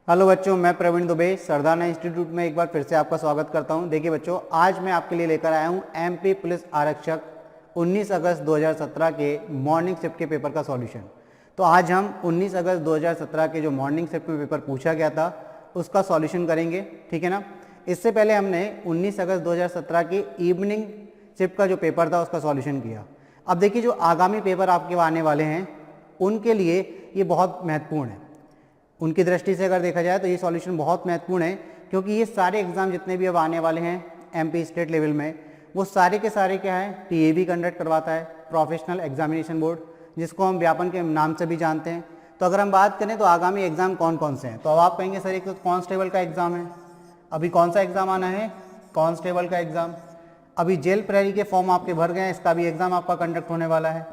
Hello बच्चों, मैं Praveen Dubey Sardana institute में एक बार फिर से आपका स्वागत करता हूं। देखिए बच्चों, आज मैं आपके लिए लेकर आया हूं एमपी पुलिस आरक्षक 19 अगस्त 2017 के मॉर्निंग शिफ्ट के पेपर का सॉल्यूशन। तो आज हम 19 अगस्त 2017 के जो मॉर्निंग शिफ्ट में पेपर पूछा गया था उसका सॉल्यूशन करेंगे, ठीक है ना। इससे पहले हमने 19 अगस्त 2017 की इवनिंग शिफ्ट का जो पेपर था उसका सॉल्यूशन किया। अब देखिए, जो आगामी पेपर आपके आने वाले हैं उनके लिए ये बहुत महत्वपूर्ण है। उनकी दृष्टि से अगर देखा जाए तो ये सॉल्यूशन बहुत महत्वपूर्ण है, क्योंकि ये सारे एग्जाम जितने भी अब आने वाले हैं एमपी स्टेट लेवल में, वो सारे के सारे क्या है, टीएबी कंडक्ट करवाता है, प्रोफेशनल एग्जामिनेशन बोर्ड, जिसको हम व्यापन के नाम से भी जानते हैं। तो अगर हम बात करें तो आगामी एग्जाम कौन कौन से हैं, तो अब आप कहेंगे सर एक तो कांस्टेबल का एग्जाम है। अभी कौन सा एग्जाम आना है? कांस्टेबल का एग्जाम। अभी जेल प्रहरी के फॉर्म आपके भर गए हैं, इसका भी एग्जाम आपका कंडक्ट होने वाला है।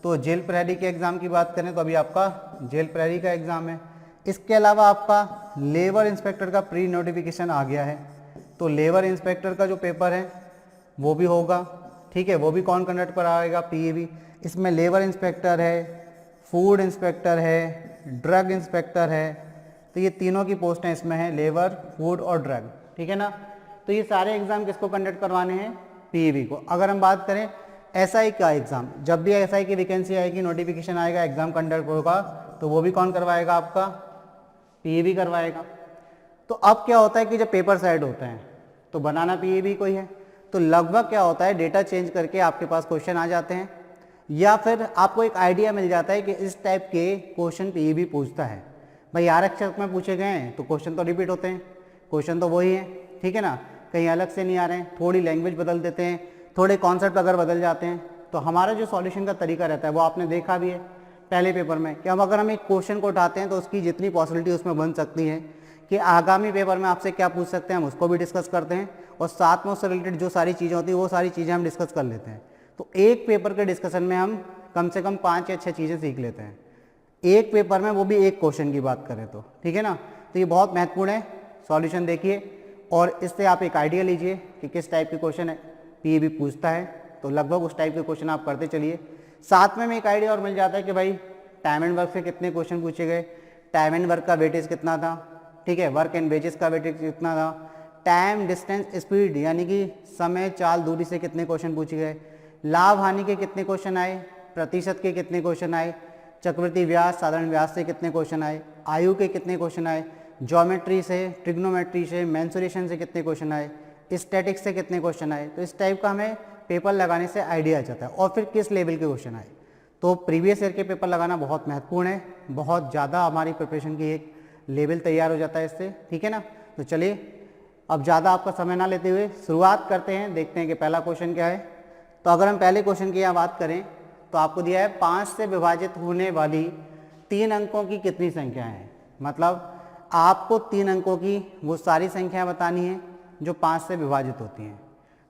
तो जेल प्रहरी के एग्जाम की बात करें तो अभी आपका जेल प्रहरी का एग्जाम है। इसके अलावा आपका लेबर इंस्पेक्टर का प्री नोटिफिकेशन आ गया है, तो लेबर इंस्पेक्टर का जो पेपर है वो भी होगा, ठीक है। वो भी कौन कंडक्ट कराएगा? पीएबी। इसमें लेबर इंस्पेक्टर है, फूड इंस्पेक्टर है, ड्रग इंस्पेक्टर है, तो ये तीनों की पोस्टें इसमें हैं, लेबर, फूड और ड्रग, ठीक है ना। तो ये सारे एग्जाम किसको कंडक्ट करवाने हैं? पीएबी को। अगर हम बात करें एसआई का एग्जाम, जब भी एसआई की वैकेंसी आएगी, नोटिफिकेशन आएगा, एग्जाम कंडक्ट होगा, तो वो भी कौन करवाएगा? आपका पीएबी करवाएगा। तो अब क्या होता है कि जब पेपर साइड होते हैं तो बनाना पीएबी को ही है, तो लगभग क्या होता है, डेटा चेंज करके आपके पास क्वेश्चन आ जाते हैं, या फिर आपको एक आइडिया मिल जाता है कि इस टाइप के क्वेश्चन पीएबी पूछता है। भाई आरक्षक में पूछे गए हैं तो क्वेश्चन तो रिपीट होते हैं, क्वेश्चन तो वही है, ठीक है ना, कहीं अलग से नहीं आ रहे हैं, थोड़ी लैंग्वेज बदल देते हैं, थोड़े कॉन्सेप्ट अगर बदल जाते हैं। तो हमारा जो सॉल्यूशन का तरीका रहता है वो आपने देखा भी है पहले पेपर में, कि हम अगर हम एक क्वेश्चन को उठाते हैं तो उसकी जितनी पॉसिबिलिटी उसमें बन सकती है कि आगामी पेपर में आपसे क्या पूछ सकते हैं, हम उसको भी डिस्कस करते हैं, और साथ में उससे रिलेटेड जो सारी चीज़ें होती हैं वो सारी चीज़ें हम डिस्कस कर लेते हैं। तो एक पेपर के डिस्कशन में हम कम से कम 5 या 6 चीज़ें सीख लेते हैं एक पेपर में, वो भी एक क्वेश्चन की बात करें तो, ठीक है ना। तो ये बहुत महत्वपूर्ण है। सॉल्यूशन देखिए और इससे आप एक आइडिया लीजिए कि किस टाइप के क्वेश्चन है पीएबी पूछता है, तो लगभग उस टाइप के क्वेश्चन आप करते चलिए। साथ में एक आइडिया और मिल जाता है कि भाई टाइम एंड वर्क से कितने क्वेश्चन पूछे गए, टाइम एंड वर्क का वेटेज कितना था, ठीक है, वर्क एंड वेजेस का वेटेज कितना था, टाइम डिस्टेंस स्पीड यानी कि समय चाल दूरी से कितने क्वेश्चन पूछे गए, लाभ हानि के कितने क्वेश्चन आए, प्रतिशत के कितने क्वेश्चन आए, चक्रवृद्धि व्यास साधारण व्यास से कितने क्वेश्चन आए, आयु के कितने क्वेश्चन आए, ज्योमेट्री से, ट्रिग्नोमेट्री से, मेंसुरेशन से कितने क्वेश्चन आए, स्टैटिक्स से कितने क्वेश्चन आए। तो इस टाइप का हमें पेपर लगाने से आइडिया आ जाता है, और फिर किस लेवल के क्वेश्चन आए। तो प्रीवियस ईयर के पेपर लगाना बहुत महत्वपूर्ण है, बहुत ज़्यादा हमारी प्रिपरेशन की एक लेवल तैयार हो जाता है इससे, ठीक है ना। तो चलिए अब ज़्यादा आपका समय ना लेते हुए शुरुआत करते हैं, देखते हैं कि पहला क्वेश्चन क्या है। तो अगर हम पहले क्वेश्चन की यहाँ बात करें तो आपको दिया है 5 से विभाजित होने वाली 3 अंकों की कितनी संख्या है। मतलब आपको 3 अंकों की वो सारी संख्याएं बतानी है जो 5 से विभाजित होती हैं।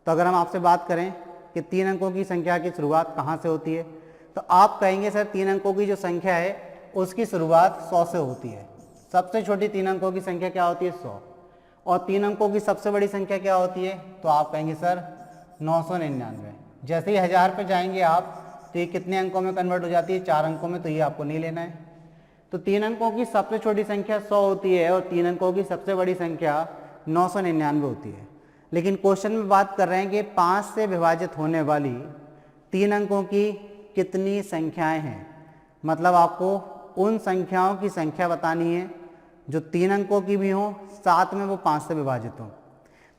तो अगर हम आपसे बात करें कि 3 अंकों की संख्या की शुरुआत कहाँ से होती है, तो आप कहेंगे सर 3 अंकों की जो संख्या है उसकी शुरुआत 100 से होती है। सबसे छोटी 3 अंकों की संख्या क्या होती है? 100। और 3 अंकों की सबसे बड़ी संख्या क्या होती है? तो आप कहेंगे सर 999। जैसे ही 1000 पे जाएंगे आप तो ये कितने अंकों में कन्वर्ट हो जाती है? 4 अंकों में, तो ये आपको नहीं लेना है। तो 3 अंकों की सबसे छोटी संख्या 100 होती है और 3 अंकों की सबसे बड़ी संख्या 999 होती है। लेकिन क्वेश्चन में बात कर रहे हैं कि 5 से विभाजित होने वाली 3 अंकों की कितनी संख्याएं हैं। मतलब आपको उन संख्याओं की संख्या बतानी है जो 3 अंकों की भी हो, साथ में वो 5 से विभाजित हो।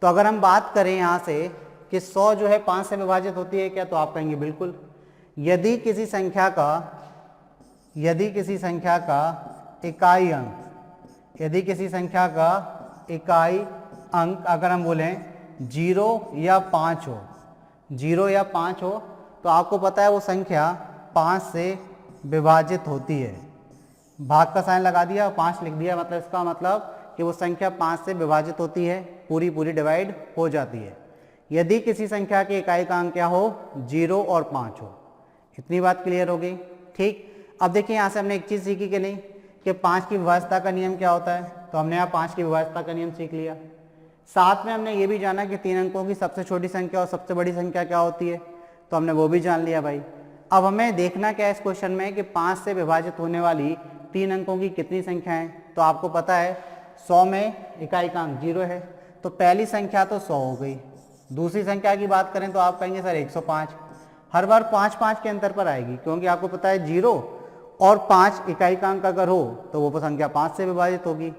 तो अगर हम बात करें यहाँ से कि 100 जो है 5 से विभाजित होती है क्या, तो आप कहेंगे बिल्कुल। यदि किसी संख्या का इकाई अंक, यदि किसी संख्या का इकाई अंक अगर हम बोलें 0 या 5 हो, 0 या 5 हो, तो आपको पता है वो संख्या 5 से विभाजित होती है। भाग का साइन लगा दिया, 5 लिख दिया, मतलब इसका मतलब कि वो संख्या 5 से विभाजित होती है, पूरी डिवाइड हो जाती है। यदि किसी संख्या के इकाई का अंक क्या हो? 0 और 5 हो। इतनी बात क्लियर हो गई, ठीक। अब देखिए यहाँ से हमने एक चीज़ सीखी कि नहीं, कि 5 की विभाज्यता का नियम क्या होता है। तो हमने यहाँ 5 की विभाज्यता का नियम सीख लिया। साथ में हमने ये भी जाना कि 3 अंकों की सबसे छोटी संख्या और सबसे बड़ी संख्या क्या होती है, तो हमने वो भी जान लिया भाई। अब हमें देखना क्या है इस क्वेश्चन में कि 5 से विभाजित होने वाली 3 अंकों की कितनी संख्या है। तो आपको पता है 100 में इकाई का अंक 0 है, तो पहली संख्या तो 100 हो गई। दूसरी संख्या की बात करें तो आप कहेंगे सर 105। हर बार 5-5 के अंतर पर आएगी, क्योंकि आपको पता है 0 और 5 इकाई का अंक अगर हो तो वो संख्या 5 से विभाजित होगी।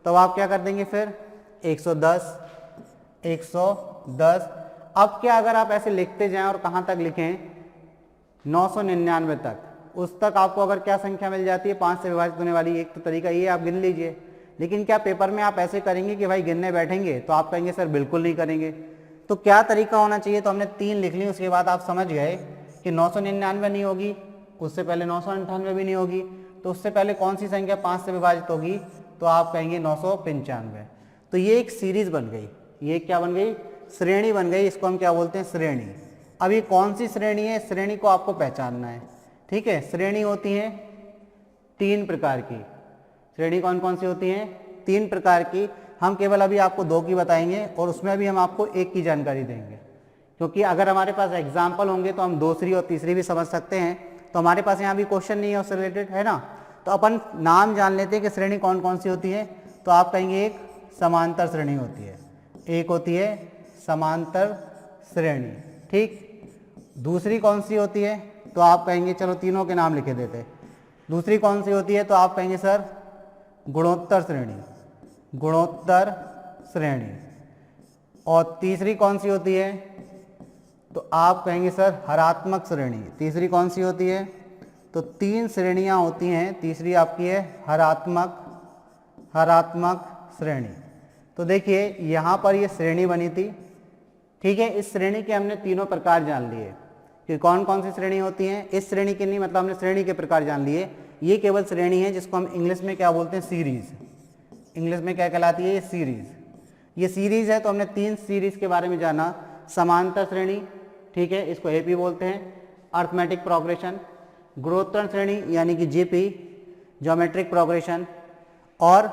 तो आप क्या कर देंगे फिर 110, 110। अब क्या अगर आप ऐसे लिखते जाएं और कहाँ तक लिखें 999 तक, उस तक आपको अगर क्या संख्या मिल जाती है 5 से विभाजित होने वाली। एक तो तरीका ये आप गिन लीजिए, लेकिन क्या पेपर में आप ऐसे करेंगे कि भाई गिनने बैठेंगे तो आप कहेंगे सर बिल्कुल नहीं करेंगे। तो क्या तरीका होना चाहिए, तो हमने 3 लिख ली, उसके बाद आप समझ गए कि 999 नहीं होगी, उससे पहले 998 भी नहीं होगी, तो उससे पहले कौन सी संख्या 5 से विभाजित होगी, तो आप कहेंगे 995। तो ये एक सीरीज बन गई, ये क्या बन गई, श्रेणी बन गई। इसको हम क्या बोलते हैं, श्रेणी। अब ये कौन सी श्रेणी है, श्रेणी को आपको पहचानना है, ठीक है। श्रेणी होती है 3 प्रकार की। श्रेणी कौन कौन सी होती है, 3 प्रकार की। हम केवल अभी आपको 2 की बताएंगे और उसमें भी हम आपको 1 की जानकारी देंगे, क्योंकि अगर हमारे पास एग्जाम्पल होंगे तो हम दूसरी और तीसरी भी समझ सकते हैं। तो हमारे पास यहाँ भी क्वेश्चन नहीं है उससे रिलेटेड, है ना। तो अपन नाम जान लेते हैं कि श्रेणी कौन कौन सी होती है। तो आप कहेंगे एक समांतर श्रेणी होती है, एक होती है समांतर श्रेणी, ठीक। दूसरी कौन सी होती है, तो आप कहेंगे चलो तीनों के नाम लिखे देते। दूसरी कौन सी होती है, तो आप कहेंगे सर गुणोत्तर श्रेणी, गुणोत्तर श्रेणी। और तीसरी कौन सी होती है, तो आप कहेंगे सर हरात्मक श्रेणी। तीसरी कौन सी होती है, तो 3 श्रेणियां होती हैं, तीसरी आपकी है हरात्मक, हरात्मक श्रेणी। तो देखिए यहाँ पर ये श्रेणी बनी थी, ठीक है। इस श्रेणी के हमने तीनों प्रकार जान लिए कि कौन कौन सी श्रेणी होती हैं। इस श्रेणी के नहीं, मतलब हमने श्रेणी के प्रकार जान लिए। ये केवल श्रेणी है जिसको हम इंग्लिश में क्या बोलते हैं, सीरीज। इंग्लिश में क्या कहलाती है, ये सीरीज। ये सीरीज है, तो हमने 3 सीरीज के बारे में जाना। समांतर श्रेणी, ठीक है, इसको एपी बोलते हैं, अर्थमेटिक प्रोग्रेशन। गुणोत्तर श्रेणी यानी कि जीपी, ज्योमेट्रिक प्रोग्रेशन। और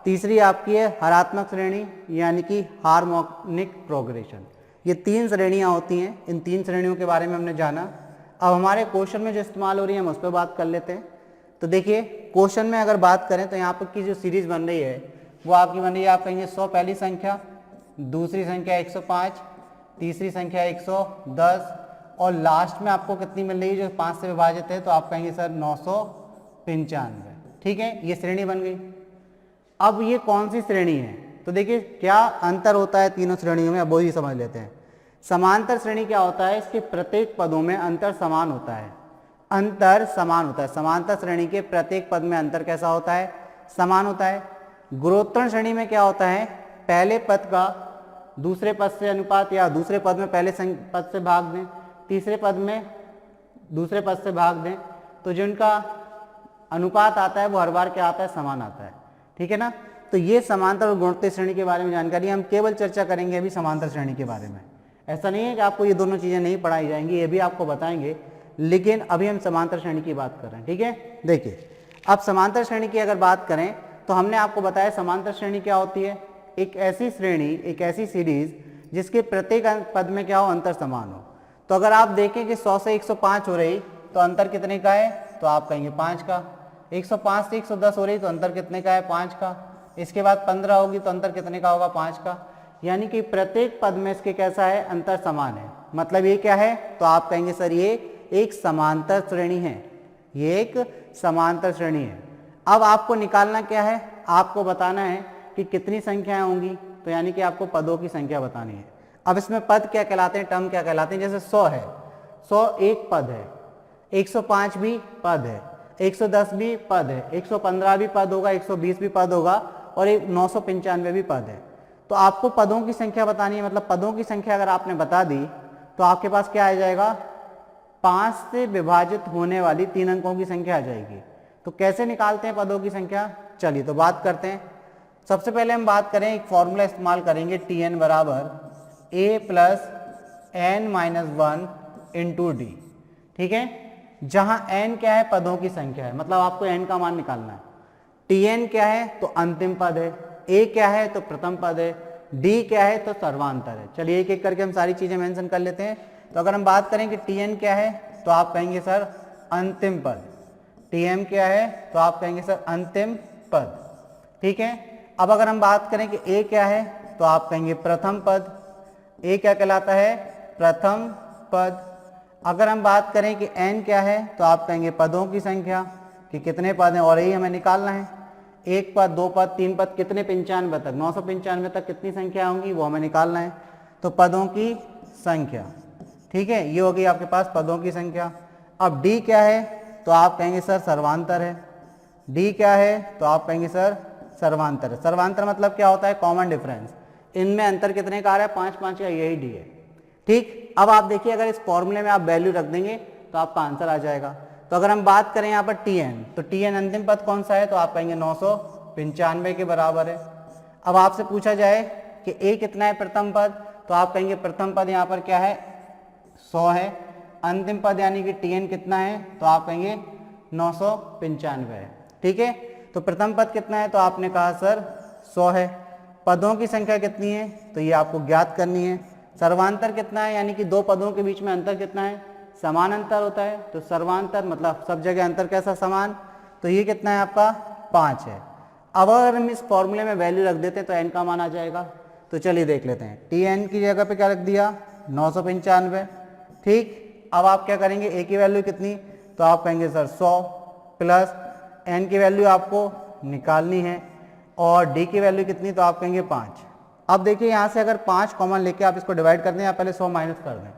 तीसरी आपकी है हरात्मक श्रेणी यानी कि हार्मोनिक प्रोग्रेशन। ये 3 श्रेणियां होती हैं। इन 3 श्रेणियों के बारे में हमने जाना। अब हमारे क्वेश्चन में जो इस्तेमाल हो रही है हम उस पर बात कर लेते हैं। तो देखिए क्वेश्चन में अगर बात करें तो यहाँ पर की जो सीरीज बन रही है वो आपकी बन रही है, आप कहेंगे 100 पहली संख्या, दूसरी संख्या 105, तीसरी संख्या 110 और लास्ट में आपको कितनी मिल रही है जो 5 से विभाजित है, तो आप कहेंगे सर 995, ठीक है। ये श्रेणी बन गई। अब ये कौन सी श्रेणी है, तो देखिए क्या अंतर होता है तीनों श्रेणियों में, अब वो ही समझ लेते हैं। समांतर श्रेणी क्या होता है, इसके प्रत्येक पदों में अंतर समान होता है, अंतर समान होता है। समांतर श्रेणी के प्रत्येक पद में अंतर कैसा होता है, समान होता है। गुणोत्तर श्रेणी में क्या होता है, पहले पद का दूसरे पद से अनुपात, या दूसरे पद में पहले पद से भाग दें, तीसरे पद में दूसरे पद से भाग दें, तो जिनका अनुपात आता है वो हर बार क्या आता है, समान आता है, ठीक है ना। तो ये समांतर और गुणोत्तर श्रेणी के बारे में जानकारी, हम केवल चर्चा करेंगे अभी समांतर श्रेणी के बारे में। ऐसा नहीं है कि आपको ये दोनों चीज़ें नहीं पढ़ाई जाएंगी, ये भी आपको बताएंगे, लेकिन अभी हम समांतर श्रेणी की बात कर रहे हैं, ठीक है। देखिए अब समांतर श्रेणी की अगर बात करें तो हमने आपको बताया समांतर श्रेणी क्या होती है, एक ऐसी श्रेणी, एक ऐसी सीरीज जिसके प्रत्येक पद में क्या हो, अंतर समान हो। तो अगर आप देखें कि 100 से 105 हो रही तो अंतर कितने का है, तो आप कहेंगे 5 का। 105 से 110 हो रही तो अंतर कितने का है, 5 का। इसके बाद 15 होगी तो अंतर कितने का होगा, 5 का। यानी कि प्रत्येक पद में इसके कैसा है, अंतर समान है। मतलब ये क्या है, तो आप कहेंगे सर ये एक समांतर श्रेणी है, ये एक समांतर श्रेणी है। अब आपको निकालना क्या है, आपको बताना है कि कितनी संख्याएं होंगी, तो यानी कि आपको पदों की संख्या बतानी है। अब इसमें पद क्या कहलाते हैं, टर्म क्या कहलाते हैं, जैसे 100 है, 100 एक पद है, 105 भी पद है, 110 भी पद है, 115 भी पद होगा, 120 भी पद होगा और 995 भी पद है। तो आपको पदों की संख्या बतानी है। मतलब पदों की संख्या अगर आपने बता दी तो आपके पास क्या आ जाएगा, 5 से विभाजित होने वाली 3 अंकों की संख्या आ जाएगी। तो कैसे निकालते हैं पदों की संख्या, चलिए तो बात करते हैं। सबसे पहले हम बात करें, एक फॉर्मूला इस्तेमाल करेंगे, Tn बराबर a plus n minus 1 into D, ठीक है। जहां n क्या है, पदों की संख्या है, मतलब आपको n का मान निकालना है। Tn क्या है, तो अंतिम पद है, a क्या है तो प्रथम पद है, d क्या है तो सर्वांतर है। चलिए एक एक करके हम सारी चीजें मेंशन कर लेते हैं। तो अगर हम बात करें कि Tn क्या है, तो आप कहेंगे सर अंतिम पद। Tm क्या है, तो आप कहेंगे सर अंतिम पद, ठीक है। अब अगर हम बात करें कि ए क्या है, तो आप कहेंगे प्रथम पद। ए क्या कहलाता है? प्रथम पद। अगर हम बात करें कि एन क्या है, तो आप कहेंगे पदों की संख्या, कि कितने पद हैं और यही हमें निकालना है। एक पद, दो पद, तीन पद, कितने? 95 तक, 995 तक कितनी संख्या होंगी वो हमें निकालना है। तो पदों की संख्या, ठीक है, ये होगी आपके पास पदों की संख्या। अब डी क्या है, तो आप कहेंगे सर सर्वांतर है। डी क्या है, तो आप कहेंगे सर सर्वांतर है। सर्वांतर मतलब क्या होता है? Common difference. इनमें अंतर कितने का आ रहा है? 5 5 का, यही डी है। ठीक, अब आप देखिए अगर इस फॉर्मूले में आप वैल्यू रख देंगे तो आपका आंसर आ जाएगा। तो अगर हम बात करें यहाँ पर टी एन, तो टी एन अंतिम पद कौन सा है? तो आप कहेंगे 995 के बराबर है। अब आपसे पूछा जाए कि ए कितना है प्रथम पद, तो आप कहेंगे प्रथम पद यहाँ पर क्या है? 100 है। अंतिम पद यानी कि टी एन कितना है, तो आप कहेंगे 995 है। ठीक है, तो प्रथम पद कितना है, तो आपने कहा सर 100 है। पदों की संख्या कितनी है, तो ये आपको ज्ञात करनी है। सर्वांतर कितना है, यानी कि दो पदों के बीच में अंतर कितना है? समान अंतर होता है। तो सर्वांतर मतलब सब जगह अंतर कैसा? समान। तो ये कितना है आपका? 5 है। अब अगर हम इस फॉर्मूले में वैल्यू रख देते हैं तो एन का मान आ जाएगा। तो चलिए देख लेते हैं। टी एन की जगह पे क्या रख दिया? 995। ठीक, अब आप क्या करेंगे? ए की वैल्यू कितनी, तो आप कहेंगे सर 100 प्लस एन की वैल्यू आपको निकालनी है और डी की वैल्यू कितनी, तो आप कहेंगे 5। अब देखिए यहाँ से अगर 5 कॉमन लेके आप इसको डिवाइड कर दें या पहले 100 माइनस कर दें,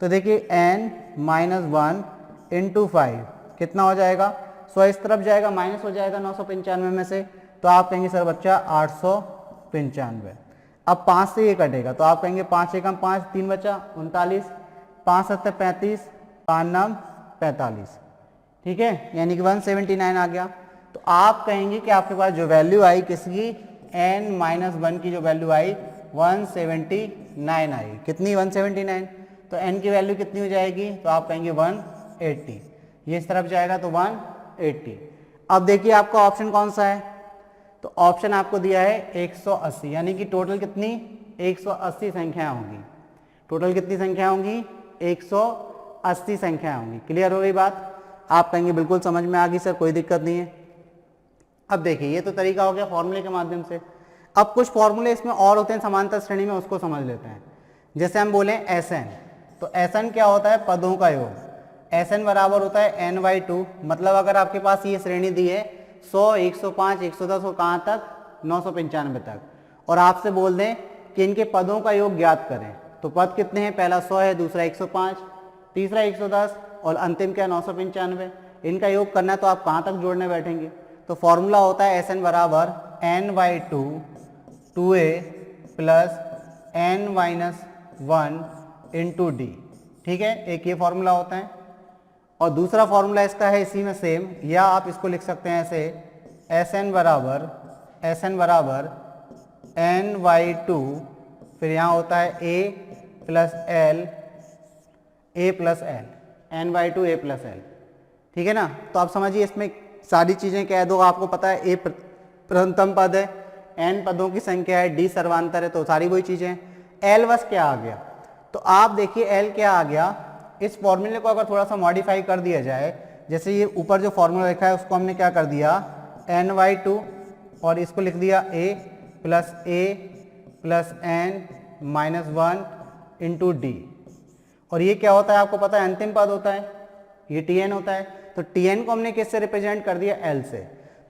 तो देखिए n माइनस 1 इंटू 5 कितना हो जाएगा? 100 इस तरफ जाएगा, माइनस हो जाएगा 995 में से, तो आप कहेंगे सर बच्चा 895। अब 5 से ये कटेगा, तो आप कहेंगे 5 एकम 5, 3 बचा 39, 5 7 35, 5 9 45। ठीक है, यानी कि 179 आ गया। तो आप कहेंगे कि आपके पास जो वैल्यू आई किसकी? n माइनस 1 की जो वैल्यू आई 179 आई। कितनी? 179। तो n की वैल्यू कितनी हो जाएगी, तो आप कहेंगे 180। ये इस तरफ जाएगा तो 180। अब देखिए आपका ऑप्शन कौन सा है, तो ऑप्शन आपको दिया है 180, यानी कि टोटल कितनी? 180 संख्याएं होंगी। टोटल कितनी संख्या होंगी? 180 संख्याएं होंगी। क्लियर हो गई बात? आप कहेंगे बिल्कुल समझ में आ गई सर, कोई दिक्कत नहीं है। अब देखिए ये तो तरीका हो गया फॉर्मूले के माध्यम से। अब कुछ फॉर्मूले इसमें और होते हैं समांतर श्रेणी में, उसको समझ लेते हैं। जैसे हम बोले Sn, तो Sn क्या होता है? पदों का योग। Sn बराबर होता है n/2। मतलब अगर आपके पास ये श्रेणी दी है 100, 105, 110 और कहाँ तक? 995 तक, और आपसे बोल दें कि इनके पदों का योग ज्ञात करें, तो पद कितने हैं? पहला 100 है, दूसरा 105, तीसरा 110 और अंतिम क्या? 995। इनका योग करना है तो आप कहाँ तक जोड़ने बैठेंगे? तो फॉर्मूला होता है Sn बराबर n/2 2a plus n minus 1 into D. ठीक है, एक ये फॉर्मूला होता है। और दूसरा फॉर्मूला इसका है इसी में सेम, या आप इसको लिख सकते हैं ऐसे Sn बराबर n/2, फिर यहाँ होता है a plus l, n/2 a plus l। ठीक है ना? तो आप समझिए इसमें सारी चीज़ें कह दो, आपको पता है a प्रथम पद है, n पदों की संख्या है, d सर्वांतर है, तो सारी वही चीज़ें हैं। l बस क्या आ गया, तो आप देखिए l क्या आ गया, इस फॉर्मूले को अगर थोड़ा सा मॉडिफाई कर दिया जाए, जैसे ये ऊपर जो फॉर्मूला लिखा है उसको हमने क्या कर दिया n/2 और इसको लिख दिया a plus n minus 1 into D. और ये क्या होता है आपको पता है? अंतिम पद होता है, ये Tn होता है। तो Tn को हमने किससे रिप्रेजेंट कर दिया? L से।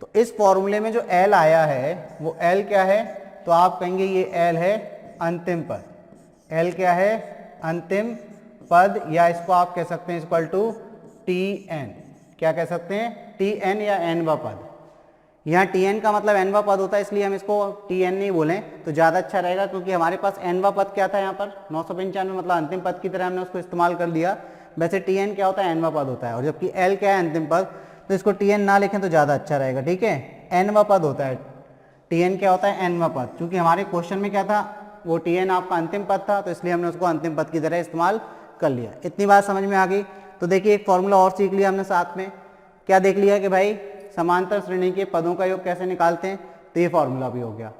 तो इस फॉर्मूले में जो L आया है वो L क्या है, तो आप कहेंगे ये L है अंतिम पद। L क्या है? अंतिम पद, या इसको आप कह सकते हैं इक्वल टू Tn। क्या कह सकते हैं? Tn या nवा पद। यहाँ Tn का मतलब nवा पद होता है, इसलिए हम इसको Tn नहीं बोलें तो ज़्यादा अच्छा रहेगा, क्योंकि हमारे पास nवा पद क्या था यहाँ पर? 995, मतलब अंतिम पद की तरह हमने उसको इस्तेमाल कर लिया। वैसे Tn क्या होता है? nवा पद होता है, और जबकि L क्या है? अंतिम पद, तो इसको Tn ना लिखें तो ज़्यादा अच्छा रहेगा। ठीक है, nवा पद होता है। Tn क्या होता है? nवा पद। क्योंकि हमारे क्वेश्चन में क्या था, वो Tn आपका अंतिम पद था, तो इसलिए हमने उसको अंतिम पद की तरह इस्तेमाल कर लिया। इतनी बात समझ में आ गई? तो देखिए एक फॉर्मूला और सीख लिया हमने साथ में। क्या देख लिया कि भाई समांतर श्रेणी के पदों का योग कैसे निकालते हैं, तो ये फॉर्मूला भी हो गया।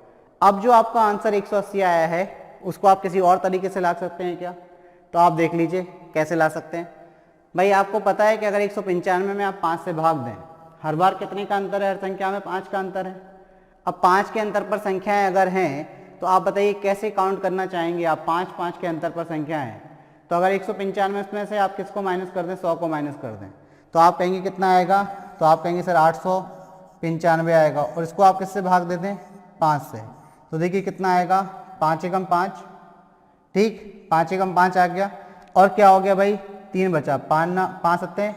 अब जो आपका आंसर 180 आया है उसको आप किसी और तरीके से ला सकते हैं क्या, तो आप देख लीजिए कैसे ला सकते हैं। भाई आपको पता है कि अगर 195 में आप 5 से भाग दें, हर बार कितने का अंतर है? हर संख्या में 5 का अंतर है। अब 5 के अंतर पर संख्याएं अगर हैं तो आप बताइए कैसे काउंट करना चाहेंगे आप। 5 के अंतर पर संख्या है तो अगर 195 में से आप किसको माइनस कर दें, 100 को माइनस कर दें तो आप कहेंगे कितना आएगा, तो आप कहेंगे सर 895 आएगा। और इसको आप किससे भाग देते हैं, 5 से, तो देखिए कितना आएगा, 5 एकम 5, ठीक, 5 एकम 5 आ गया। और क्या हो गया भाई, 3 बचा, 5 सत्ते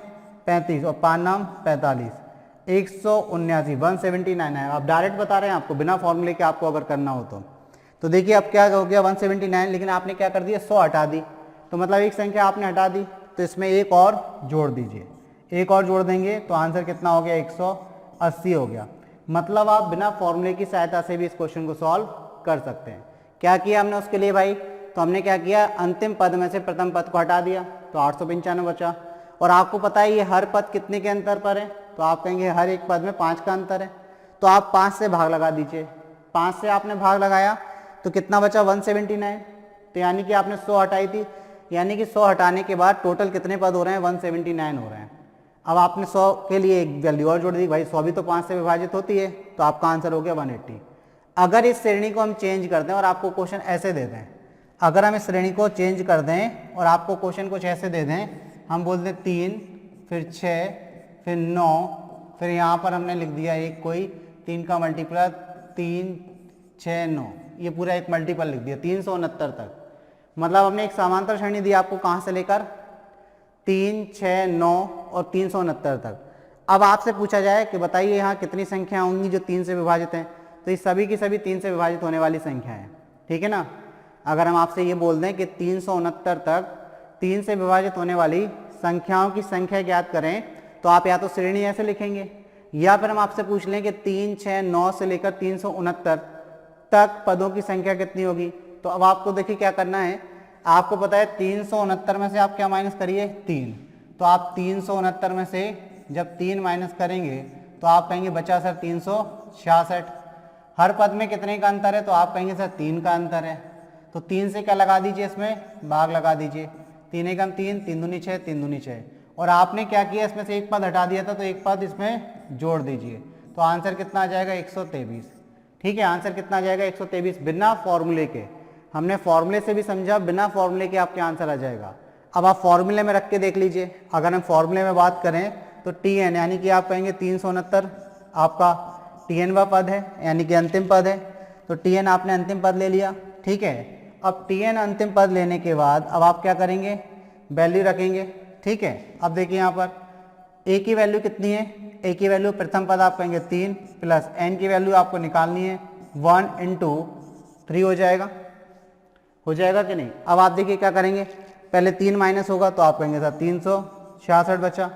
35 और 5 नाम 45, 179, 179 है। आप डायरेक्ट बता रहे हैं आपको, बिना फॉर्मूले के आपको अगर करना हो तो देखिए अब क्या हो गया 179, लेकिन आपने क्या कर दिया, 100 हटा दी, तो मतलब एक संख्या आपने हटा दी, तो इसमें एक और जोड़ दीजिए, एक और जोड़ देंगे तो आंसर कितना हो गया, 180 हो गया। मतलब आप बिना फॉर्मूले की सहायता से भी इस क्वेश्चन को सॉल्व कर सकते हैं। क्या किया हमने उसके लिए भाई, तो हमने क्या किया, अंतिम पद में से प्रथम पद को हटा दिया तो 895 बचा। और आपको पता है ये हर पद कितने के अंतर पर है, तो आप कहेंगे हर एक पद में 5 का अंतर है, तो आप 5 से भाग लगा दीजिए। 5 से आपने भाग लगाया तो कितना बचा, 179, तो यानी कि आपने 100 हटाई थी, यानी कि 100 हटाने के बाद टोटल कितने पद हो रहे हैं, 179 हो रहे हैं। अब आपने 100 के लिए एक वैल्यू और जोड़ दी, भाई 100 भी तो 5 से विभाजित होती है, तो आपका आंसर हो गया 180। अगर इस श्रेणी को हम चेंज कर दें और आपको क्वेश्चन ऐसे दे दें, अगर हम इस श्रेणी को चेंज कर दें और आपको क्वेश्चन कुछ ऐसे दे दें, हम बोल दें 3 फिर 6 फिर 9, फिर यहाँ पर हमने लिख दिया एक कोई 3 का मल्टीप्लर 3 6 9, ये पूरा एक मल्टीपल लिख दिया 369 तक। मतलब हमने एक समांतर श्रेणी दी आपको, कहाँ से लेकर 3 6 9 और 369 तक। अब आपसे पूछा जाए कि बताइए यहाँ कितनी संख्या होंगी जो 3 से विभाजित हैं, तो ये सभी की सभी 3 से विभाजित होने वाली संख्या है, ठीक है ना। अगर हम आपसे ये बोल दें कि 369 तक 3 से विभाजित होने वाली संख्याओं की संख्या ज्ञात करें, तो आप या तो श्रेणी ऐसे लिखेंगे, या फिर हम आपसे पूछ लें कि 3 6 9 से लेकर 369 तक पदों की संख्या कितनी होगी। तो अब आपको देखिए क्या करना है, आपको पता है 369 में से आप क्या माइनस करिए, 3, तो आप 369 में से जब 3 माइनस करेंगे तो आप कहेंगे बचा सर 366। हर पद में कितने का अंतर है, तो आप कहेंगे सर 3 का अंतर है, तो 3 से क्या लगा दीजिए, इसमें भाग लगा दीजिए, 3 एकम 3, 3 दूनी 6, 3 दूनी 6। और आपने क्या किया, इसमें से एक पद हटा दिया था, तो एक पद इसमें जोड़ दीजिए, तो आंसर कितना आ जाएगा, 123। ठीक है, आंसर कितना आ जाएगा, 123, बिना फॉर्मूले के। हमने फॉर्मूले से भी समझा, बिना फॉर्मूले के आपके आंसर आ जाएगा। अब आप फॉर्मूले में रख के देख लीजिए, अगर हम फॉर्मूले में बात करें तो Tn यानी कि आप कहेंगे 369 आपका Tn वा पद है, यानी कि अंतिम पद है, तो Tn आपने अंतिम पद ले लिया, ठीक है। अब Tn अंतिम पद लेने के बाद अब आप क्या करेंगे, वैल्यू रखेंगे, ठीक है। अब देखिए यहाँ पर a की वैल्यू कितनी है, a की वैल्यू प्रथम पद आप कहेंगे 3 प्लस n की वैल्यू आपको निकालनी है 1 × 3 हो जाएगा कि नहीं। अब आप देखिए क्या करेंगे, पहले 3 माइनस होगा तो आप कहेंगे सर 366 बचा,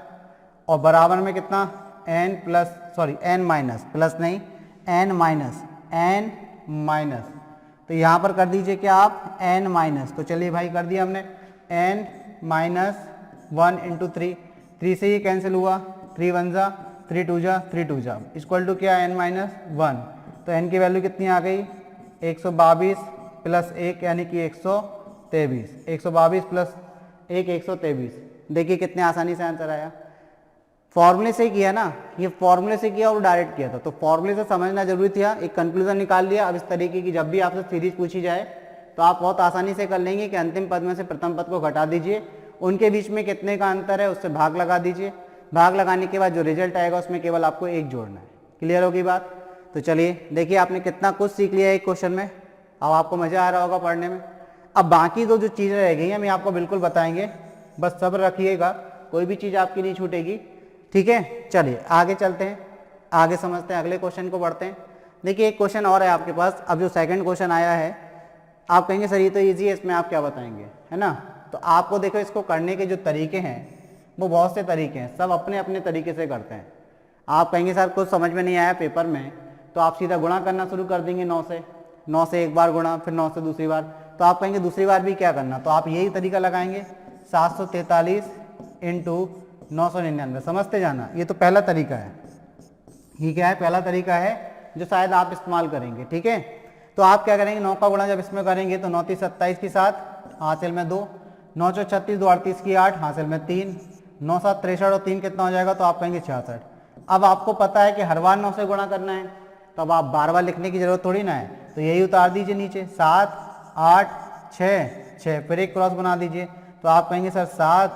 और बराबर में कितना n माइनस प्लस नहीं n माइनस, तो यहाँ पर कर दीजिए क्या आप n माइनस, तो चलिए भाई कर दिया हमने n माइनस 1 × 3, 3 से ये कैंसिल हुआ, 3 1 जा 3 2 जा 3 2 जा इक्वल टू क्या n माइनस 1, तो n की वैल्यू कितनी आ गई 122 प्लस 1 यानी कि 123, 122 प्लस 1 123। देखिए कितने आसानी से आंसर आया, फॉर्मूले से ही किया ना, ये फॉर्मूले से किया और डायरेक्ट किया था, तो फॉर्मूले से समझना जरूरी था, एक कंक्लूजन निकाल लिया। अब इस तरीके की जब भी आपसे सीरीज पूछी जाए तो आप बहुत आसानी से कर लेंगे कि अंतिम पद में से प्रथम पद को घटा दीजिए, उनके बीच में कितने का अंतर है उससे भाग लगा दीजिए, भाग लगाने के बाद जो रिजल्ट आएगा उसमें केवल आपको एक जोड़ना है। क्लियर होगी बात। तो चलिए देखिए आपने कितना कुछ सीख लिया एक क्वेश्चन में, अब आपको मजा आ रहा होगा पढ़ने में। अब बाकी दो जो चीज़ें रह गई हैं हम आपको बिल्कुल बताएंगे, बस सब्र रखिएगा, कोई भी चीज़ आपकी नहीं छूटेगी, ठीक है। चलिए आगे चलते हैं, आगे समझते हैं, अगले क्वेश्चन को पढ़ते हैं। देखिए एक क्वेश्चन और है आपके पास, अब जो सेकंड क्वेश्चन आया है आप कहेंगे सर ये तो ईजी है, इसमें आप क्या बताएंगे, है ना। तो आपको देखो इसको करने के जो तरीके हैं वो बहुत से तरीके हैं, सब अपने अपने तरीके से करते हैं। आप कहेंगे सर कुछ समझ में नहीं आया पेपर में, तो आप सीधा गुणा करना शुरू कर देंगे 9 से एक बार गुणा, फिर 9 से दूसरी बार, तो आप कहेंगे दूसरी बार भी क्या करना, तो आप यही तरीका लगाएंगे 743 × 999। समझते जाना, ये तो पहला तरीका है, ये क्या है, पहला तरीका है जो शायद आप इस्तेमाल करेंगे, ठीक है। तो आप क्या करेंगे, 9 का गुणा जब इसमें करेंगे तो 9 3 27 की 7 हासिल में 2, 9 4 36 2 38 की 8 हासिल में 3, 9 7 63 और 3 कितना हो जाएगा, तो आप कहेंगे 66। अब आपको पता है कि हर बार 9 से गुणा करना है, तो अब आप बार बार लिखने की जरूरत थोड़ी ना है, तो यही उतार दीजिए नीचे 7 8 6 6, फिर एक क्रॉस बना दीजिए। तो आप कहेंगे सर 7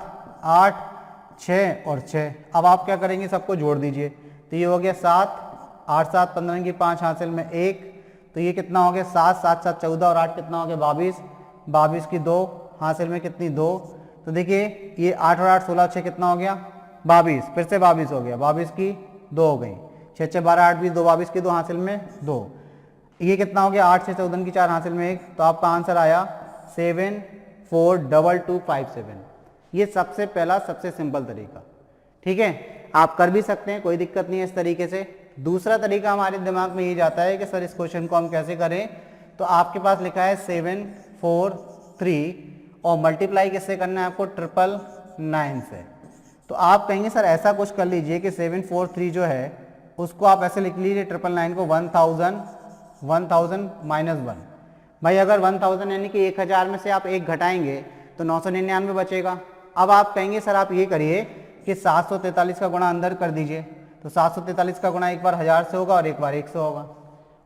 8 6 और 6। अब आप क्या करेंगे, सबको जोड़ दीजिए। तो ये हो गया 7 8 7 15 की 5 हासिल में 1, तो ये कितना हो गया 7 7 7 14 और 8 कितना हो गया 22 22 की 2 हासिल में कितनी 2। तो देखिए ये 8 और 8 16 6 कितना हो गया 22, फिर से 22 हो गया, 22 की 2 हो गई, 6 6 12 8 20 2 22 की 2 हासिल में 2। ये कितना हो गया 8 6 14 की 4 हासिल में 1। तो आपका आंसर आया 742257। ये सबसे पहला सबसे सिंपल तरीका, ठीक है, आप कर भी सकते हैं, कोई दिक्कत नहीं है इस तरीके से। दूसरा तरीका हमारे दिमाग में ये जाता है कि सर इस क्वेश्चन को हम कैसे करें। तो आपके पास लिखा है 743 और मल्टीप्लाई किससे करना है आपको 999 से। तो आप कहेंगे सर ऐसा कुछ कर लीजिए कि 743 जो है उसको आप ऐसे लिख लीजिए 999 को 1000 माइनस 1। भाई अगर 1000 यानी कि 1000 में से आप 1 घटाएंगे तो 999 बचेगा। अब आप कहेंगे सर आप ये करिए कि 743 का गुणा अंदर कर दीजिए। तो 743 का गुणा एक बार 1000 से होगा और एक बार 1 से होगा,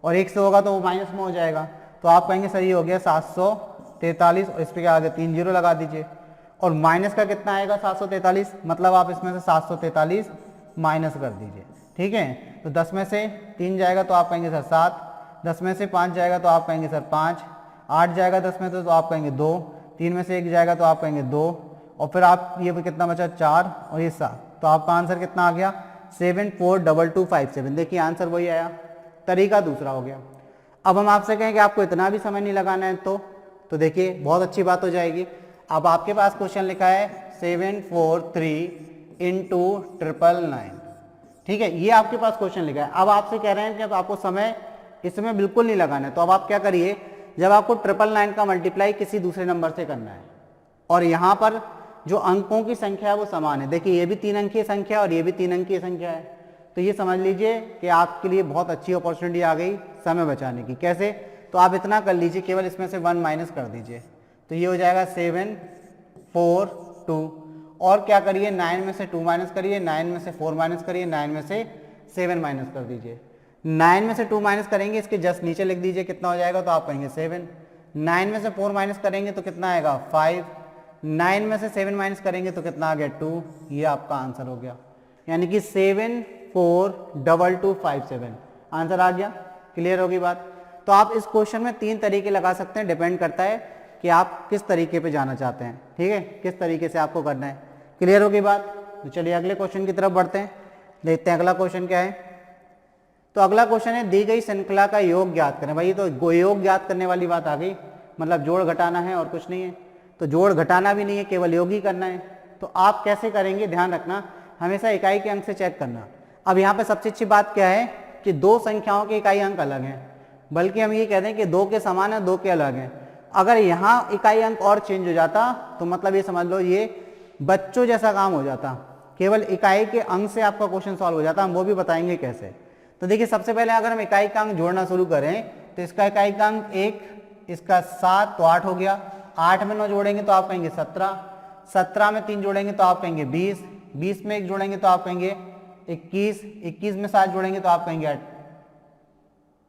और 1 से होगा तो वो माइनस में हो जाएगा। तो आप कहेंगे सर ये हो गया 743 और इस पे आगे 3 जीरो लगा दीजिए, और माइनस का कितना आएगा 743, मतलब आप इसमें से 743 माइनस कर दीजिए, ठीक है। तो 10 में से 3 जाएगा तो आप कहेंगे सर 7, 10 में से 5 जाएगा तो आप कहेंगे सर 5, 8 जाएगा 10 में से तो आप कहेंगे 2, 3 में से 1 जाएगा तो आप कहेंगे 2, और फिर आप ये कितना बचा 4 और ये 7। तो आपका आंसर कितना आ गया 742257। देखिए आंसर वही आया, तरीका दूसरा हो गया। अब हम आपसे कहें कि आपको इतना भी समय नहीं लगाना है तो देखिए बहुत अच्छी बात हो जाएगी। अब आपके पास क्वेश्चन लिखा है 743 इंटू 999, ठीक है, ये आपके पास क्वेश्चन लिखा है। अब आपसे कह रहे हैं कि अब आपको समय इसमें बिल्कुल नहीं लगाना है, तो अब आप क्या करिए, जब आपको 999 का मल्टीप्लाई किसी दूसरे नंबर से करना है और यहाँ पर जो अंकों की संख्या है वो समान है, देखिए ये भी 3 अंकीय संख्या और ये भी 3 अंकीय संख्या है, तो ये समझ लीजिए कि आपके लिए बहुत अच्छी अपॉर्चुनिटी आ गई समय बचाने की। कैसे, तो आप इतना कर लीजिए, केवल इसमें से 1 माइनस कर दीजिए, तो ये हो जाएगा 742, और क्या करिए 9 में से 2 माइनस करिए, 9 में से 4 माइनस करिए, 9 में से 7 माइनस कर दीजिए। 9 में से 2 माइनस करेंगे, इसके जस्ट नीचे लिख दीजिए कितना हो जाएगा, तो आप कहेंगे 7। 9 में से 4 माइनस करेंगे तो कितना आएगा 5, 9 में से 7 माइनस करेंगे तो कितना आ गया 2। ये आपका आंसर हो गया, यानी कि 742257 आंसर आ गया। क्लियर होगी बात। तो आप इस क्वेश्चन में 3 तरीके लगा सकते हैं, डिपेंड करता है कि आप किस तरीके पे जाना चाहते हैं, ठीक है, किस तरीके से आपको करना है। क्लियर होगी बात। तो चलिए अगले क्वेश्चन की तरफ बढ़ते हैं, देखते हैं अगला क्वेश्चन क्या है। तो अगला क्वेश्चन है दी गई श्रृंखला का योग ज्ञात करें। भाई ये तो योग ज्ञात करने वाली बात आ गई, मतलब जोड़ घटाना है और कुछ नहीं है। तो जोड़ घटाना भी नहीं है, केवल योग ही करना है। तो आप कैसे करेंगे, ध्यान रखना, हमेशा इकाई के अंक से चेक करना। अब यहाँ पे सबसे अच्छी बात क्या है कि 2 संख्याओं के इकाई अंक अलग हैं, बल्कि हम ये कहते हैं कि 2 के समान है 2 के अलग हैं। अगर यहाँ इकाई अंक और चेंज हो जाता तो मतलब ये समझ लो ये बच्चों जैसा काम हो जाता, केवल इकाई के अंक से आपका क्वेश्चन सॉल्व हो जाता। हम वो भी बताएंगे कैसे। तो देखिए सबसे पहले अगर हम इकाई का अंक जोड़ना शुरू करें तो इसका इकाई का अंक 1, इसका 7 तो 8 हो गया। 8 में 9 जोड़ेंगे तो आप कहेंगे 17, 17 में 3 जोड़ेंगे तो आप कहेंगे 20, 20 में 1 जोड़ेंगे तो आप कहेंगे 21, 21 में 7 जोड़ेंगे तो आप कहेंगे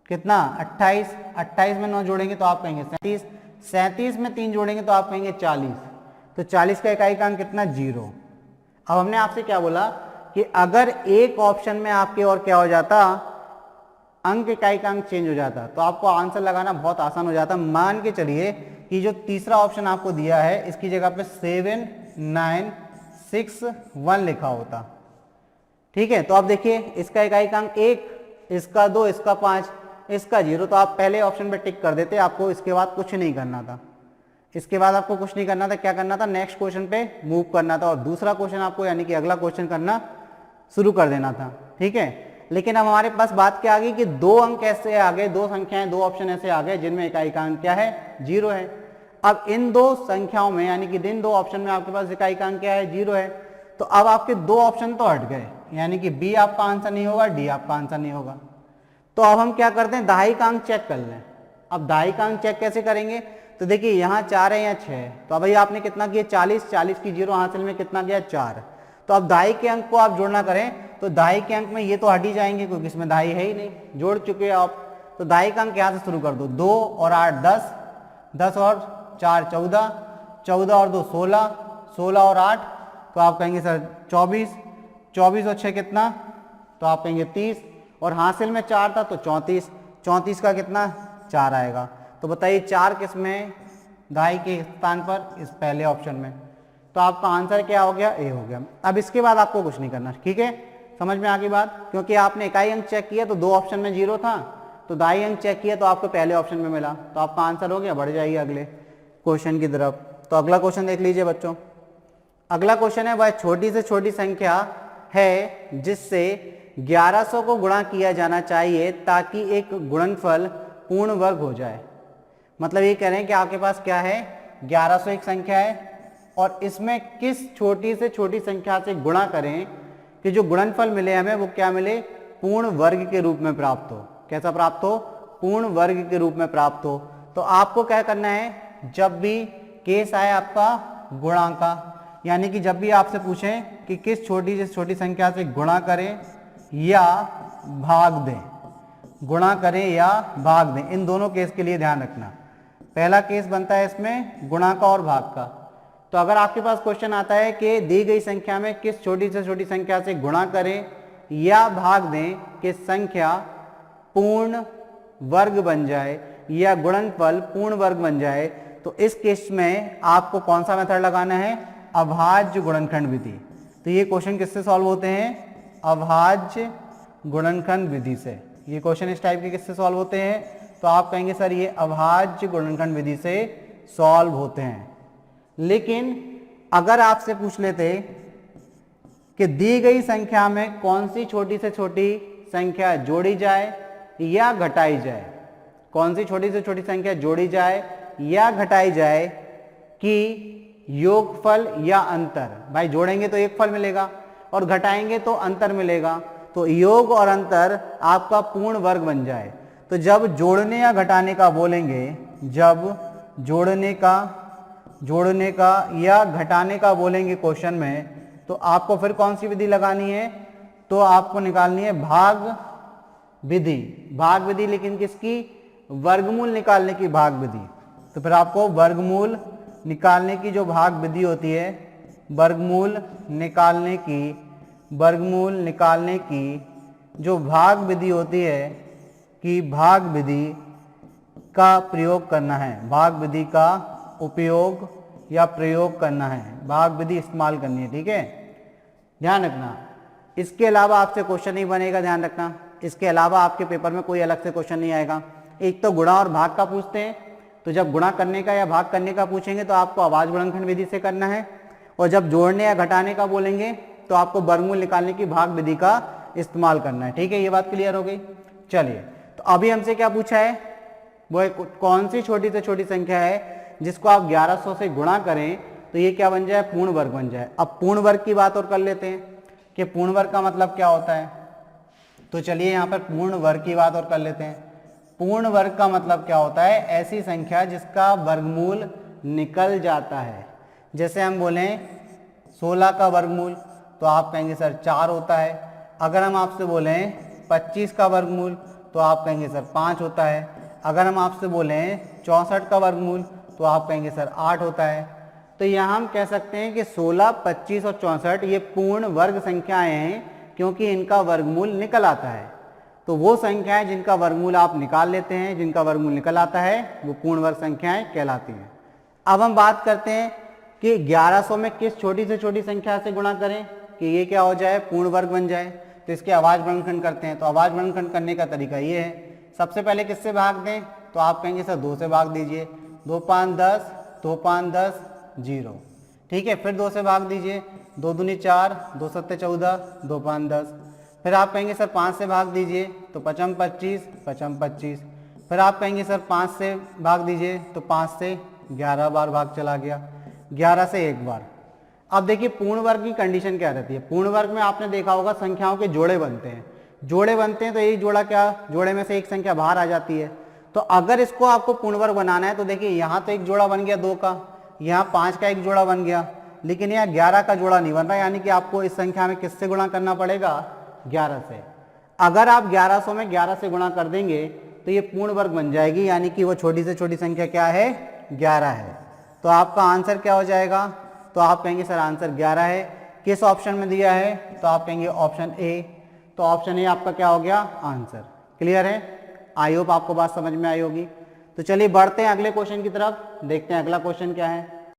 कितना 28, 28 में 9 जोड़ेंगे तो आप कहेंगे 37, 37 में 3 जोड़ेंगे तो आप कहेंगे 40। तो 40 का इकाई का अंक कितना 0। अब हमने आपसे क्या बोला कि अगर एक ऑप्शन में आपके और क्या हो जाता, अंक इकाई का अंक चेंज हो जाता, तो आपको आंसर लगाना बहुत आसान हो जाता। मान के चलिए कि जो तीसरा ऑप्शन आपको दिया है इसकी जगह पे 7961 लिखा होता, ठीक है। तो आप देखिए इसका इकाई का अंक 1, इसका 2, इसका 5, इसका 0, तो आप पहले ऑप्शन पे टिक कर देते, आपको इसके बाद कुछ नहीं करना था। इसके बाद आपको कुछ नहीं करना था, क्या करना था, नेक्स्ट क्वेश्चन पे मूव करना था और दूसरा क्वेश्चन आपको यानी कि अगला क्वेश्चन करना शुरू कर देना था, ठीक है। लेकिन अब हमारे पास बात क्या आ गई कि 2 अंक ऐसे आ गए, 2 संख्याएं, 2 ऑप्शन ऐसे आ गए जिनमें इकाई का अंक क्या है 0 है। अब इन 2 संख्याओं में यानी कि इन 2 ऑप्शन में आपके पास इकाई का अंक क्या है 0 है। तो अब आपके 2 ऑप्शन तो हट गए, यानी कि बी आपका आंसर नहीं होगा, डी आपका आंसर नहीं होगा। तो अब हम क्या करते हैं, दहाई का अंक चेक कर लें। अब दहाई का अंक चेक कैसे करेंगे, तो देखिए यहाँ 4 है, यहाँ 6 है, तो अब भाई आपने कितना किया 40, 40 की 0 हासिल में कितना गया 4। तो अब दहाई के अंक को आप जोड़ना करें तो दहाई के अंक में ये तो हट ही जाएंगे क्योंकि इसमें दहाई है ही नहीं, जोड़ चुके हो आप। तो दहाई का अंक यहाँ से शुरू कर दो, 2 और 8 10, 10 और 4 14, 14 और 2 16, 16 और 8 तो आप कहेंगे सर 24, 24 और 6 कितना, तो आप कहेंगे 30, और हासिल में 4 था तो 34, 34 का कितना 4 आएगा। तो बताइए 4 किस में, दहाई के स्थान पर, इस पहले ऑप्शन में। तो आपका आंसर क्या हो गया, ए हो गया। अब इसके बाद आपको कुछ नहीं करना, ठीक है, समझ में आ गई बात, क्योंकि आपने इकाई अंक चेक किया तो 2 ऑप्शन में 0 था, तो दहाई अंक चेक किया तो आपको पहले ऑप्शन में मिला, तो आपका आंसर हो गया। बढ़ जाइए अगले क्वेश्चन की तरफ। तो अगला क्वेश्चन देख लीजिए बच्चों। अगला क्वेश्चन है, वह छोटी से छोटी संख्या है जिससे 1100 को गुणा किया जाना चाहिए ताकि एक गुणनफल पूर्ण वर्ग हो जाए। मतलब ये कह रहे हैं कि आपके पास क्या है, 1100 एक संख्या है और इसमें किस छोटी से छोटी संख्या से गुणा करें कि जो गुणनफल मिले हमें वो क्या मिले, पूर्ण वर्ग के रूप में प्राप्त हो। कैसा प्राप्त हो, पूर्ण वर्ग के रूप में प्राप्त हो। तो आपको क्या करना है, जब भी केस आए आपका गुणा का, यानी कि जब भी आपसे पूछें कि किस छोटी से छोटी संख्या से गुणा करें या भाग दें, गुणा करें या भाग दें, इन दोनों केस के लिए ध्यान रखना। पहला केस बनता है इसमें गुणा का और भाग का। तो अगर आपके पास क्वेश्चन आता है कि दी गई संख्या में किस छोटी से छोटी संख्या से गुणा करें या भाग दें कि संख्या पूर्ण वर्ग बन जाए या गुणनफल पूर्ण वर्ग बन जाए, तो इस केस में आपको कौन सा मेथड लगाना है, अभाज्य गुणनखंड विधि। तो ये क्वेश्चन किससे सॉल्व होते हैं, अभाज्य गुणनखंड विधि से। ये क्वेश्चन इस टाइप के किससे सॉल्व होते हैं, तो आप कहेंगे सर ये अभाज्य गुणनखंड विधि से सॉल्व होते हैं। लेकिन अगर आपसे पूछ लेते कि दी गई संख्या में कौन सी छोटी से छोटी संख्या जोड़ी जाए या घटाई जाए, कौन सी छोटी से छोटी संख्या जोड़ी जाए या घटाई जाए कि योगफल या अंतर, भाई जोड़ेंगे तो एक फल मिलेगा और घटाएंगे तो अंतर मिलेगा, तो योग और अंतर आपका पूर्ण वर्ग बन जाए। तो जब जोड़ने या घटाने का बोलेंगे, जब जोड़ने का या घटाने का बोलेंगे क्वेश्चन में, तो आपको फिर कौन सी विधि लगानी है, तो आपको निकालनी है भाग विधि। भाग विधि, लेकिन किसकी, वर्गमूल निकालने की भाग विधि। तो फिर आपको वर्गमूल निकालने की जो भाग विधि होती है, वर्गमूल निकालने की जो भाग विधि होती है, कि भाग विधि का प्रयोग करना है, भाग विधि का उपयोग या प्रयोग करना है, भाग विधि इस्तेमाल करनी है, ठीक है, ध्यान रखना। इसके अलावा आपसे क्वेश्चन नहीं बनेगा, ध्यान रखना। इसके अलावा आपके पेपर में कोई अलग से क्वेश्चन नहीं आएगा। एक तो गुणा और भाग का पूछते हैं, तो जब गुणा करने का या भाग करने का पूछेंगे तो आपको अभाज्य गुणनखंड विधि से करना है, और जब जोड़ने या घटाने का बोलेंगे तो आपको वर्गमूल निकालने की भाग विधि का इस्तेमाल करना है, ठीक है, ये बात क्लियर हो गई। चलिए, तो अभी हमसे क्या पूछा है, वो कौन सी छोटी से छोटी संख्या है जिसको आप 1100 से गुणा करें तो ये क्या बन जाए, पूर्ण वर्ग बन जाए। अब पूर्ण वर्ग की बात और कर लेते हैं कि पूर्ण वर्ग का मतलब क्या होता है। तो चलिए यहाँ पर पूर्ण वर्ग की बात और कर लेते हैं। पूर्ण वर्ग का मतलब क्या होता है, ऐसी संख्या जिसका वर्गमूल निकल जाता है। जैसे हम बोलें 16 का वर्गमूल, तो आप कहेंगे सर 4 होता है। अगर हम आपसे बोलें 25 का वर्गमूल, तो आप कहेंगे सर 5 होता है। अगर हम आपसे बोलें 64 का वर्गमूल, तो आप कहेंगे सर 8 होता है। तो यहाँ हम कह सकते हैं कि 16, 25 और 64 ये पूर्ण वर्ग संख्याएं हैं, क्योंकि इनका वर्गमूल निकल आता है। तो वो संख्याएं जिनका वर्गमूल आप निकाल लेते हैं, जिनका वर्गमूल निकल आता है, वो पूर्ण वर्ग संख्याएं कहलाती हैं। अब हम बात करते हैं कि 1100 में किस छोटी से छोटी संख्या से गुणा करें कि ये क्या हो जाए, पूर्ण वर्ग बन जाए। तो इसके अभाज्य गुणनखंड करते हैं। तो अभाज्य गुणनखंड करने का तरीका ये है, सबसे पहले किससे भाग दें, तो आप कहेंगे सर 2 से भाग दीजिए, 2 5 10, 2 5 10 0, ठीक है। फिर 2 से भाग दीजिए, 2 दूनी 4, 2 सत्ते 14, 2 5 10। फिर आप कहेंगे सर 5 से भाग दीजिए, तो 5 25, 5 25। फिर आप कहेंगे सर 5 से भाग दीजिए, तो 5 से 11 बार भाग चला गया, 11 से 1 बार। अब देखिए पूर्ण वर्ग की कंडीशन क्या रहती है। पूर्ण वर्ग में आपने देखा होगा संख्याओं के जोड़े बनते हैं, जोड़े बनते हैं तो एक जोड़ा क्या, जोड़े में से एक संख्या बाहर आ जाती है। तो अगर इसको आपको पूर्ण वर्ग बनाना है तो देखिए यहाँ तो एक जोड़ा बन गया 2 का, यहाँ 5 का एक जोड़ा बन गया, लेकिन यहाँ 11 का जोड़ा नहीं बन रहा, यानी कि आपको इस संख्या में किससे गुणा करना पड़ेगा, 11 से। अगर आप 1100 में 11 से गुणा कर देंगे तो ये पूर्ण वर्ग बन जाएगी, यानी कि वो छोटी से छोटी संख्या क्या है, 11 है। तो आपका आंसर क्या हो जाएगा, तो आप कहेंगे सर आंसर 11 है। किस ऑप्शन में दिया है, तो आप कहेंगे ऑप्शन ए। तो ऑप्शन ए आपका क्या हो गया, आंसर। क्लियर है, आई होप आपको बात समझ में आई होगी। तो चलिए बढ़ते हैं अगले क्वेश्चन की तरफ, देखते हैं अगला क्वेश्चन क्या है।